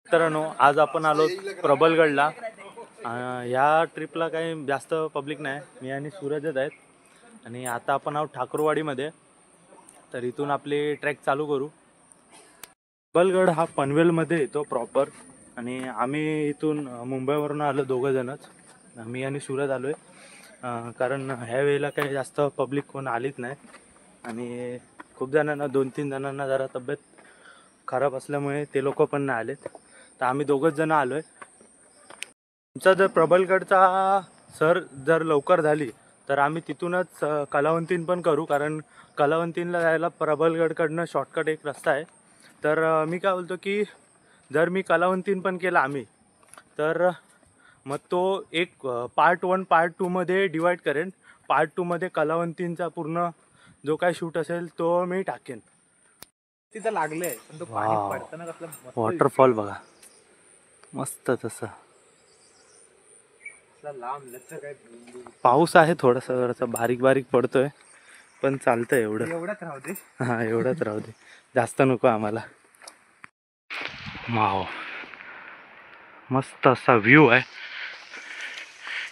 मित्रांनो, आज आपण आलो प्रबलगडला. ह्या ट्रिपला काही जास्त पब्लिक नाही, मी आणि सूरजच आहेत. आणि आता आपण आहोत ठाकूरवाडीमध्ये. तर इथून आपली ट्रेक चालू करू. प्रबलगड हा पनवेलमध्ये येतो प्रॉपर. आणि आम्ही इथून मुंबईवरून आलो दोघंजणच, मी आणि सूरज आलो आहे. कारण ह्या वेळेला काही जास्त पब्लिक कोण आलीच नाही. आणि खूप जणांना 2-3 जणांना जरा तब्येत खराब असल्यामुळे ते लोक पण नाही आलेत. तर आम्ही दोघंच जण आलो आहे. आमचा जर प्रबलगडचा सर जर लवकर झाली तर आम्ही तिथूनच कलावंतीन पण करू. कारण कलावंतीनला जायला प्रबलगडकडनं शॉर्टकट एक रस्ता आहे. तर मी काय बोलतो की जर मी कलावंतीन पण केला आम्ही, तर मग तो एक पार्ट 1 पार्ट 2मध्ये डिवाईड करेन. पार्ट 2मध्ये कलावंतींचा पूर्ण जो काय शूट असेल तो मी टाकेन. तिथं लागले पण तो पाणी पडताना कसला वॉटरफॉल बघा मस्त. तसं लांब काय पाऊस आहे थोडासा बारीक बारीक पडतोय, पण चालतंय एवढं. एवढंच राहू दे. हा, एवढंच राहू दे, जास्त नको आम्हाला. वाव, मस्त असा व्ह्यू आहे.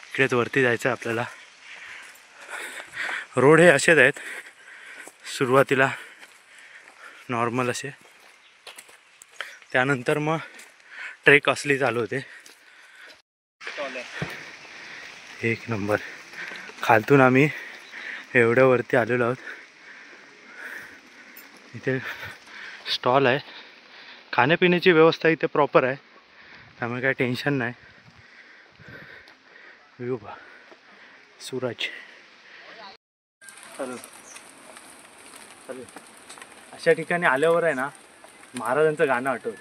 इकडेच वरती जायचं आहे आपल्याला. रोड हे असेच आहेत सुरुवातीला नॉर्मल असे, त्यानंतर मग ट्रेक असली चालू होते. एक नंबर. खालतून आम्ही एवढ्या वरती आलेलो आहोत. इथे स्टॉल आहे, खाण्यापिण्याची व्यवस्था इथे प्रॉपर आहे, त्यामुळे काही टेन्शन नाही. व्ह्यू बा सूरज. चालेल. अशा ठिकाणी आल्यावर आहे ना, महाराजांचं गाणं आठवतं,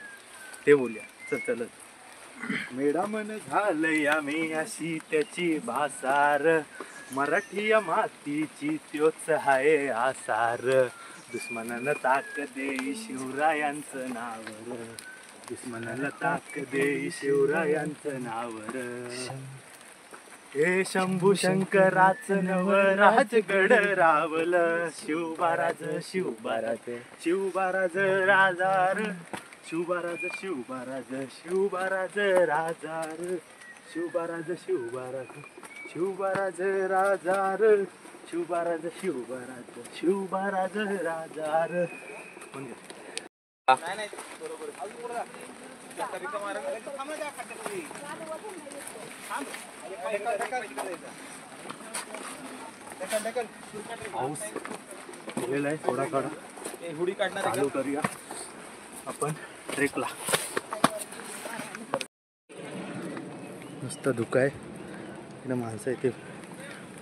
ते बोलूया. चलत मेडा मन झालंय आम्ही अशी त्याची भासार, मराठी मातीची त्योच हाय आसार. दुश्मनाला ताक दे शिवरायांचं नावर, दुश्मनाला ताक दे शिवरायांचं नावर. हे शंभू शंकराचं नव राजगड रावलं, शिवबाराज शिवबाराज शिवबाराज राजार, शिवबाराज शिवबाराज शिवबाराज राजार, शिवबाराज शिवबाराज शिवबाराज राजार, शिवबाराज शिवबाराज शिवबाराज राजार. नाही बरोबर. पाऊस गेलेला आहे थोडा थोडा. हुडी काढणार चालू करूया आपण ट्रेकला. नुसतं धुकं आहे इकडे, माणसं इथे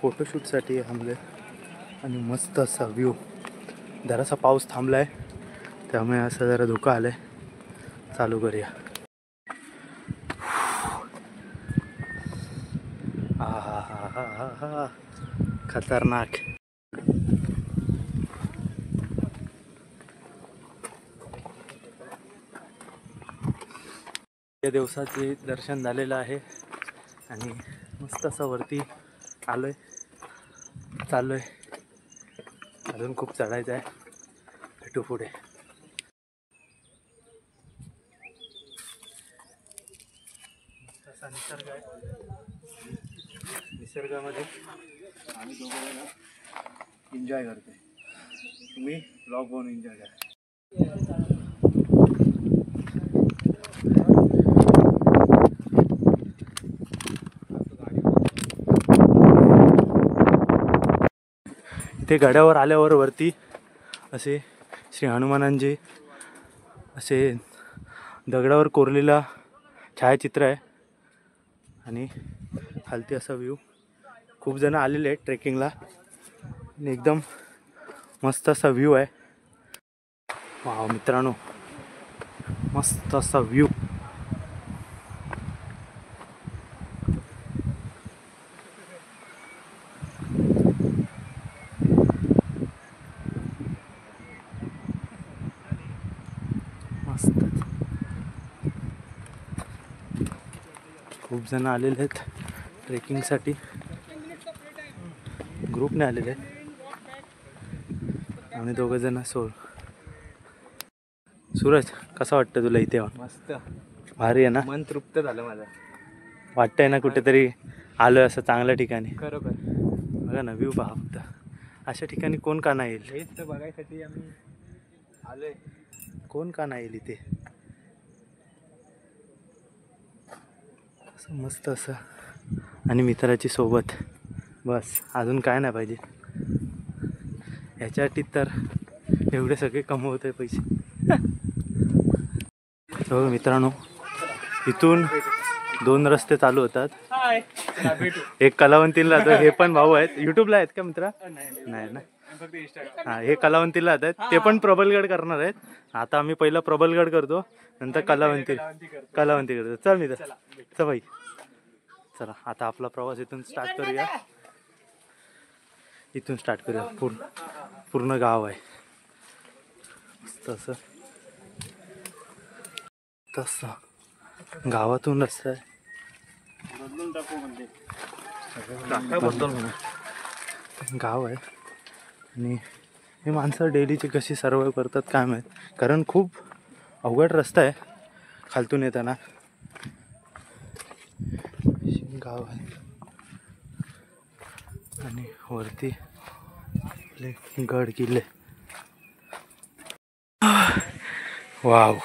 फोटोशूटसाठी थांबले. आणि मस्त असा व्ह्यू. जरासा पाऊस थांबला आहे त्यामुळे असं जरा धुकं आलं आहे. चालू करूया. हा हा हा हा हा, खतरनाक. या दिवसाचे दर्शन झालेलं आहे आणि मस्त असं वरती आलोय, चाललोय. अजून खूप चढायचं आहे, भेटू पुढे. असा निसर्ग आहे, निसर्गामध्ये आम्ही दोघं एन्जॉय करतोय. तुम्ही ब्लॉग बनवून एन्जॉय करा. इथे गड्यावर आल्यावर वरती असे श्री हनुमानांचे असे दगडावर कोरलेला छायाचित्र आहे. आणि खालती असा व्ह्यू. खूप जण आलेले आहेत ट्रेकिंगला आणि एकदम मस्त असा व्ह्यू आहे. वाव मित्रांनो, मस्त असा व्ह्यू. मस्त. खूप जण आलेले आहेत ट्रेकिंगसाठी, ग्रुपने आलेले आहेत. आम्ही दोघं जण सूरज, कसं वाटतं तुला इथे येऊन? मस्त. भारी आहे ना. मन तृप्त झालं माझं. वाटतंय ना कुठेतरी आलोय असं चांगल्या ठिकाणी. खरोखर बघा ना व्ह्यू पहा फक्त. अशा ठिकाणी कोण का नाही येईल. हेच तर बघायसाठी आम्ही आलोय. कोण का नाही येईल इथे. असं मस्त असं आणि मित्राची सोबत, बस अजून काय नाही पाहिजे. ह्याच्यासाठी तर एवढे सगळे कमवतोय पैसे. हो मित्रांनो, इथून 2 रस्ते चालू होतात. एक कलावंतीला जातो, हे पण भाऊ आहेत. युट्यूबला आहेत का मित्रा? नाही ना. हां, हे कलावंतीला जातात, ते पण प्रबलगड करणार आहेत. आता आम्ही पहिला प्रबलगड करतो, नंतर कलावंती करतो. चल मित्र, चल भाई. चला आता आपला प्रवास इथून स्टार्ट करूया. इथून स्टार्ट करूया. पूर्ण गाव आहे तसं तसं गावातून रस्ता आहे. गाव आहे आणि हे माणसं डेलीची कशी सर्वाइव्ह करतात काय माहीत, कारण खूप अवघड रस्ता आहे खालतून येताना. गाव आहे आणि वरती आपले गड किल्ले. वाव.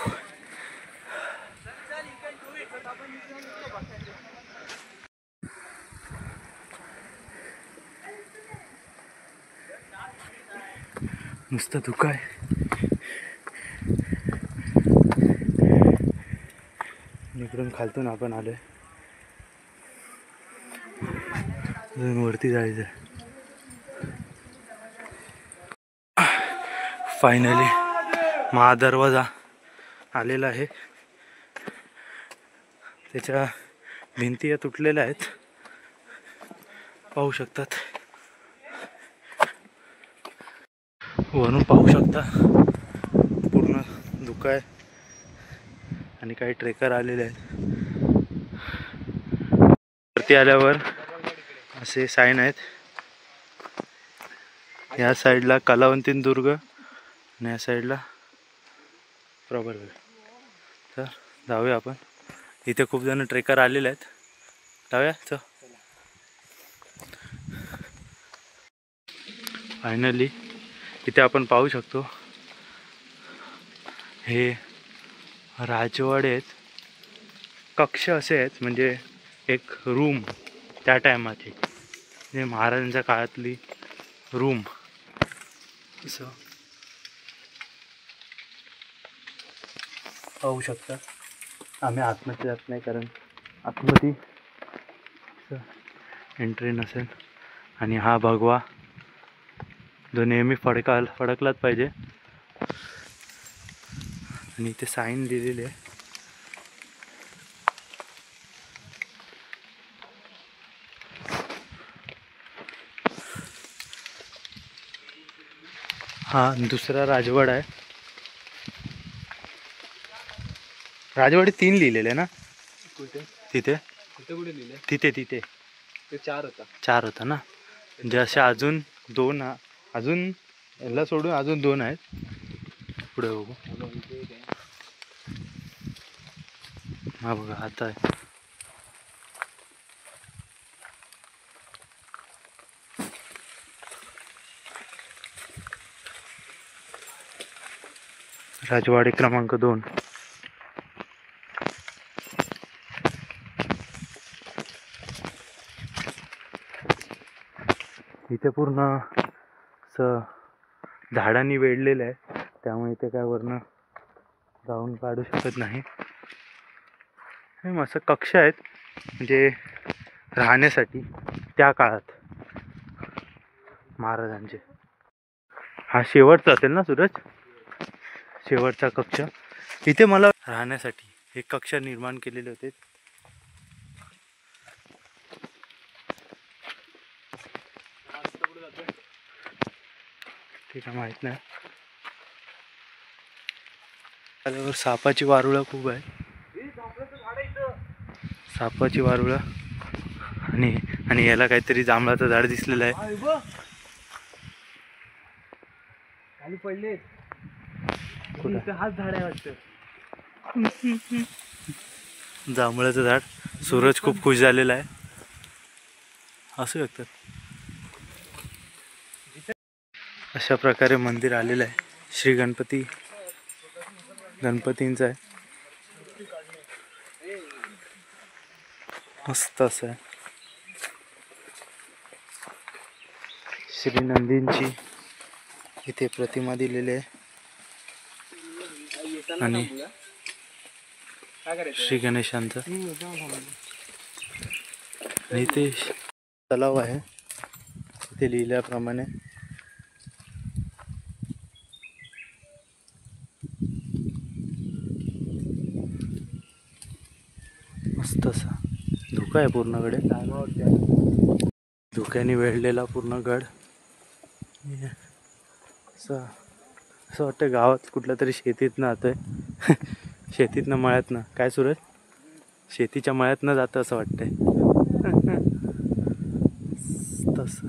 नुसतं धुकं आहे. इकडून खालतून आपण आलोय, अजून वरती जायचं. फायनली महादरवाजा आलेला आहे. त्याच्या भिंती या तुटलेल्या आहेत, पाहू शकतात. वरून पाहू शकता पूर्ण धुकं आहे आणि काही ट्रेकर आलेले आहेत. वरती आल्यावर असे साईन आहेत. या साईडला कलावंतीन दुर्ग आणि या साईडला प्रबलगड. तर जाऊया आपण. इथे खूप जण ट्रेकर आलेले आहेत. जाऊया. चल फायनली इथे आपण पाहू शकतो हे राजवाडे आहेत. कक्ष असे आहेत, म्हणजे एक रूम त्या टायमाची, म्हणजे महाराजांच्या काळातली रूम. असं पाहू शकता. आम्ही आतमध्ये जात नाही, कारण आतमध्ये एंट्री नसेल. आणि हा भगवा जो नेहमी फडकलाच पाहिजे. आणि इथे साईन लिहिलेली आहे. हा दुसरा राजवाडा आहे. राजवाडे 3 लिहिलेले ना कुठे तिथे. कुठे लिहिले? तिथे ते 4 होता. 4 होता ना. जसे अजून 2, अजून याला सोडून अजून 2 आहेत. पुढे बघू. हा बघा आता आहे. राजवाडे क्रमांक 2. इथे पूर्ण असं झाडांनी वेढलेलं आहे, त्यामुळे इथे काय वरनं जाऊन काढू शकत नाही. हे मस्त कक्ष आहेत, म्हणजे राहण्यासाठी त्या काळात महाराजांचे. हा शेवटचा असेल ना सूरज, शेवटचा कक्ष. इथे मला राहण्यासाठी हे कक्ष निर्माण केलेले होते. ते काय माहित नाही. आल्यावर सापाची वारुळं खूप आहे. सापाची वारुळं आणि याला काहीतरी जांभळाचं झाड दिसलेलं आहे. खाली पडले. हाच झाड आहे वाटतं. जांभळाचं झाड. सूरज खूप खुश झालेला आहे. असू शकतात. अशा प्रकारे मंदिर आलेलं आहे. श्री गणपतींचं आहे. मस्त असं आहे. श्री नंदींची इथे प्रतिमा दिलेली आहे आणि श्री गणेशांचं. आणि इथे तलाव आहे. इथे लिहिल्याप्रमाणे मस्त असा धुका आहे पूर्णकडे. धुक्याने वेढलेला पूर्ण गड. असं वाटतं गावात कुठल्या तरी शेतीतनं जातोय. शेतीतनं मळ्यातनं. काय सूरज? शेतीच्या मळ्यातनं जातं असं वाटतंय. तसं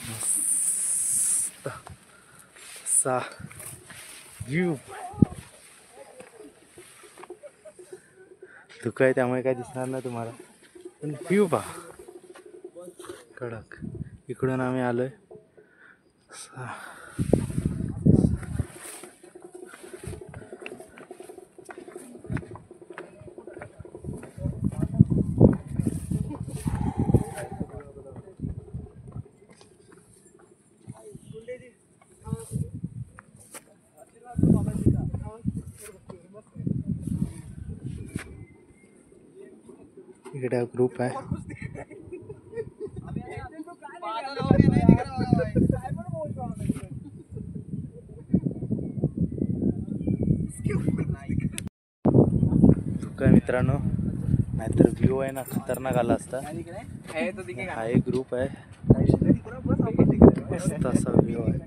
मस्त असा व्ह्यू. धुकं आहे त्यामुळे काय दिसणार नाही तुम्हाला, पण व्ह्यू पहा कडक. इकडून आम्ही आलोय. इकडे ग्रुप आहे. काय मित्रांनो, नाहीतर व्ह्यू आहे ना खतरनाक आला असता. हा एक ग्रुप आहे. मस्त असा व्ह्यू आहे.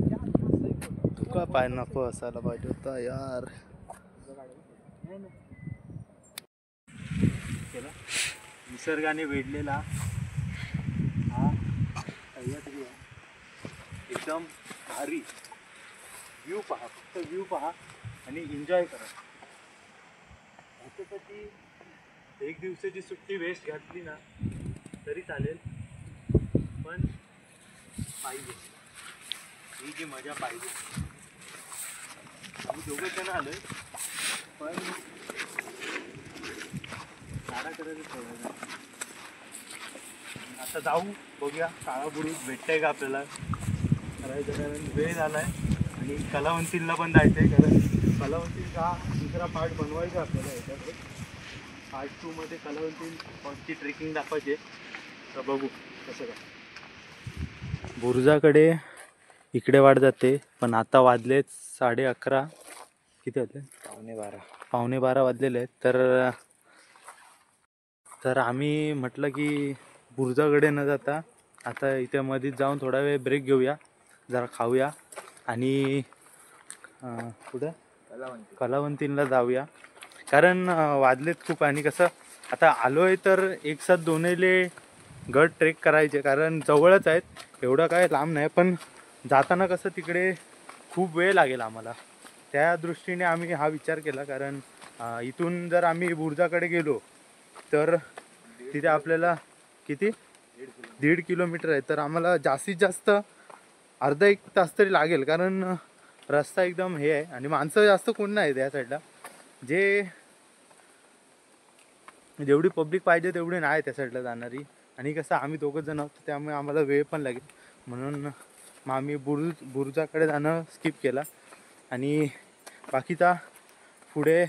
तुका पाय नको असायला पाहिजे होता यार. निसर्गाने वेढलेला हा एकदम भारी व्ह्यू पहा. फक्त व्ह्यू पहा आणि एन्जॉय करा. ह्याच्यासाठी एक दिवसाची सुट्टी वेस्ट घातली ना तरी चालेल, पण पाहिजे ही जी मजा पाहिजे. आम्ही दोघं जण आलोय, पण सारा करायचं ठेवायचा. आता जाऊ बघूया काळापुरुष भेटतंय का आपल्याला करायचं, कारण वेळ झालाय. आणि कलावंतीला पण जायचं आहे, कारण कलावंतीचा दुसरा पार्ट बनवायचा आपल्याला. याच्यात पार्ट 2 मध्ये कलावंतीची ट्रेकिंग दाखवायची. तर बघू कसं काय. बुरुजाकडे इकडे वाट जाते, पण आता वाजलेत 11:30. किती वाजले? 11:15 वाजलेले आहेत. तर आम्ही म्हटलं की बुरुजाकडे न जाता आता इथे मध्ये जाऊन थोडा वेळ ब्रेक घेऊया, जरा खाऊया आणि कुठं कलावंतीला जाऊया. कारण वाजलेत खूप. आणि कसं आता आलो आहे तर एक साथ दोन्हीले गड ट्रेक करायचे, कारण जवळच आहेत, एवढं काय लांब नाही. पण जाताना कसं तिकडे खूप वेळ लागेल आम्हाला, त्या दृष्टीने आम्ही हा विचार केला. कारण इथून जर आम्ही बुरुजाकडे गेलो तर तिथे आपल्याला किती 1.5 किलोमीटर आहे. तर आम्हाला जास्तीत जास्त अर्धा 1 तास तरी लागेल, कारण रस्ता एकदम हे आहे आणि माणसं जास्त कोण नाही त्या साईडला. जेवढी पब्लिक पाहिजे तेवढी नाही त्या साईडला जाणारी. आणि कसं आम्ही दोघं जण आहोत त्यामुळे आम्हाला वेळ पण लागेल, म्हणून मग आम्ही बुरुजाकडे जाणं स्किप केला. आणि बाकीचा पुढे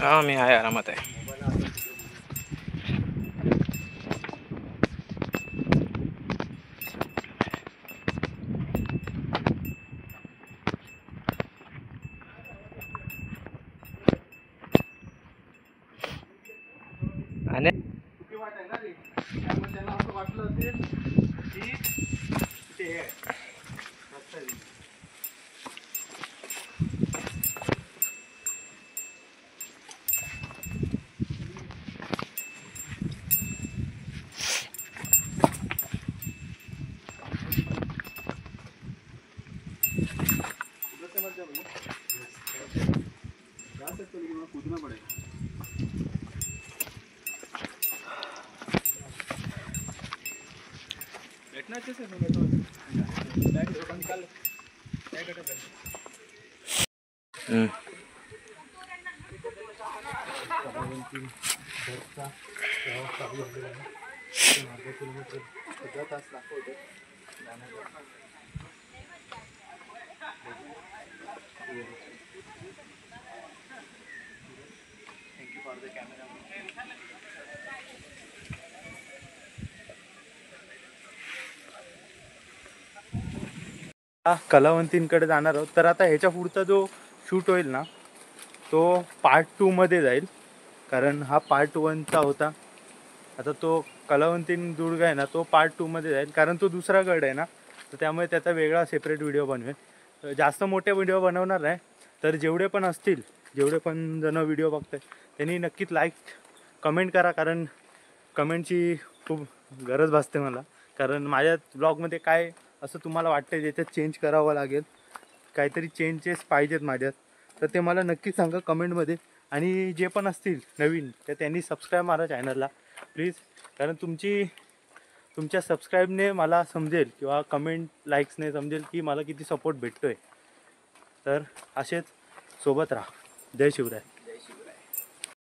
हा मी आहे, आरामात आहे. वाटलं असेल की ते आहे रस्ता. कूदना पड़ेगा. बैठना अच्छे से निकाल क्या करते फॉर द कॅमेरा. कलावंतींकडे जाणार आहोत. तर आता ह्याच्या पुढचा जो शूट होईल ना तो पार्ट 2मध्ये जाईल, कारण हा पार्ट 1चा होता. आता तो कलावंतीन दुर्ग आहे ना तो पार्ट 2मध्ये जाईल, कारण तो दुसरा गड आहे ना, तर त्यामुळे त्याचा वेगळा सेपरेट व्हिडिओ बनवेल. जास्त मोठे व्हिडिओ बनवणार नाही. तर जेवढे पण असतील, जेवढे पण जण व्हिडिओ बघतात त्यांनी नक्कीच लाईक कमेंट करा, कारण कमेंटची खूप गरज भासते मला. कारण माझ्या ब्लॉगमध्ये काय असं तुम्हाला वाटतं ज्याच्यात चेंज करावं लागेल, काहीतरी चेंजेस पाहिजेत माझ्यात, तर ते मला नक्की सांगा कमेंटमध्ये. आणि जे पण असतील नवीन तर त्यांनी सबस्क्राईब मारा चॅनलला प्लीज, कारण तुमच्या सबस्क्राईबने मला समजेल किंवा कमेंट लाईक्सने समजेल की मला किती सपोर्ट भेटतो आहे. तर असेच सोबत राहा. जय शिवराय.